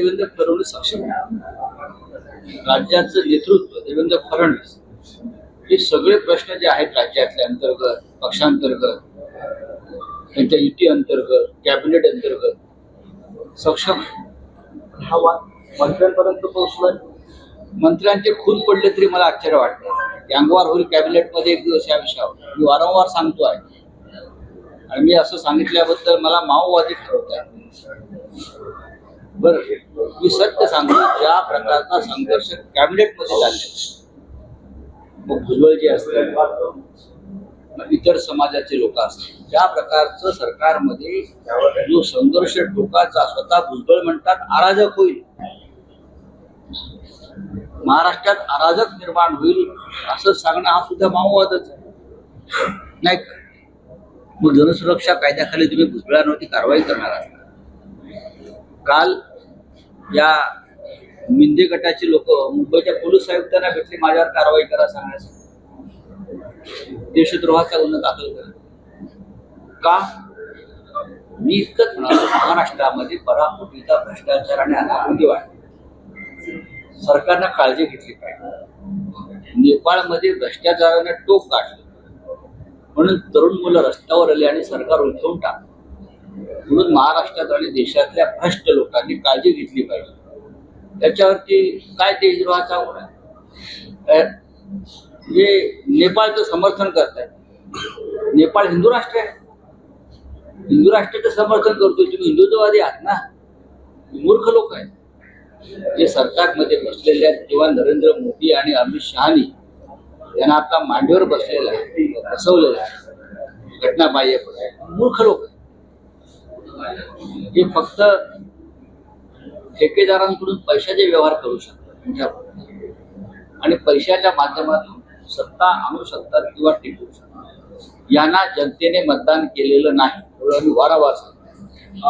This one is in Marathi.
देवेंद्र फडणवीस सक्षम आहे. राज्याचं नेतृत्व देवेंद्र फडणवीस हे सगळे प्रश्न जे आहेत राज्यातल्या अंतर्गत पक्षांतर्गत त्यांच्या युती अंतर्गत कॅबिनेट अंतर्गत सक्षम हा मंत्र्यांपर्यंत पोहोचलाय. मंत्र्यांचे खून पडले तरी मला आश्चर्य वाटतं. गँगवार होईल कॅबिनेटमध्ये एक दिवस या विषयावर मी वारंवार सांगतो आहे आणि मी असं सांगितल्याबद्दल मला माओवादी ठरवत आहे. बरं, मी सत्य सांगतो, ज्या प्रकारचा संघर्ष कॅबिनेटमध्ये चालले, मग भुजबळ जे असतात इतर समाजाचे लोक असतात, ज्या प्रकारचं सरकारमध्ये जो संघर्ष टोकाचा स्वतः भुजबळ म्हणतात अराजक होईल, महाराष्ट्रात अराजक निर्माण होईल असं सांगणं हा सुद्धा माओवादच आहे नाही का? मग जनसुरक्षा कायद्याखाली तुम्ही भुजबळांवरती कारवाई करणार आहात. काल या मिंदे गटाची लोक मुंबईच्या पोलीस आयुक्तांना भेटले माझ्यावर कारवाई करा सांगण्यासाठी. देशद्रोहाचा गुन्हा दाखल करा का? मी इतकंच म्हणालो, महाराष्ट्रामध्ये पराकोटीचा भ्रष्टाचार आणि अनागोंदी वाढली. सरकारनं काळजी घेतली पाहिजे. नेपाळमध्ये भ्रष्टाचाराने टोक गाठलं म्हणून तरुण मुलं रस्त्यावर आली आणि सरकार उलटवून टाकलं. म्हणून महाराष्ट्रात आणि देशातल्या भ्रष्ट लोकांनी काळजी घेतली पाहिजे. त्याच्यावरती काय देशद्रोहाचा गुन्हा आहे? जे नेपाळचं समर्थन करतायत, नेपाळ हिंदू राष्ट्र आहे, हिंदू राष्ट्राचं समर्थन करतोय, तुम्ही हिंदुत्ववादी आहात ना? मूर्ख लोक आहेत जे सरकारमध्ये बसलेले आहेत. जेव्हा नरेंद्र मोदी आणि अमित शहानी यांना आपला मांडीवर बसलेला आहे, बसवलेला आहे, घटनाबाह्य मूर्ख लोक हे फक्त ठेकेदारांकडून पैशाचे व्यवहार करू शकतात आणि पैशाच्या माध्यमातून सत्ता आणू शकतात किंवा टिकवू शकतात. यांना जनतेने मतदान केलेलं नाही, एवढं मी वारंवार सांगतो.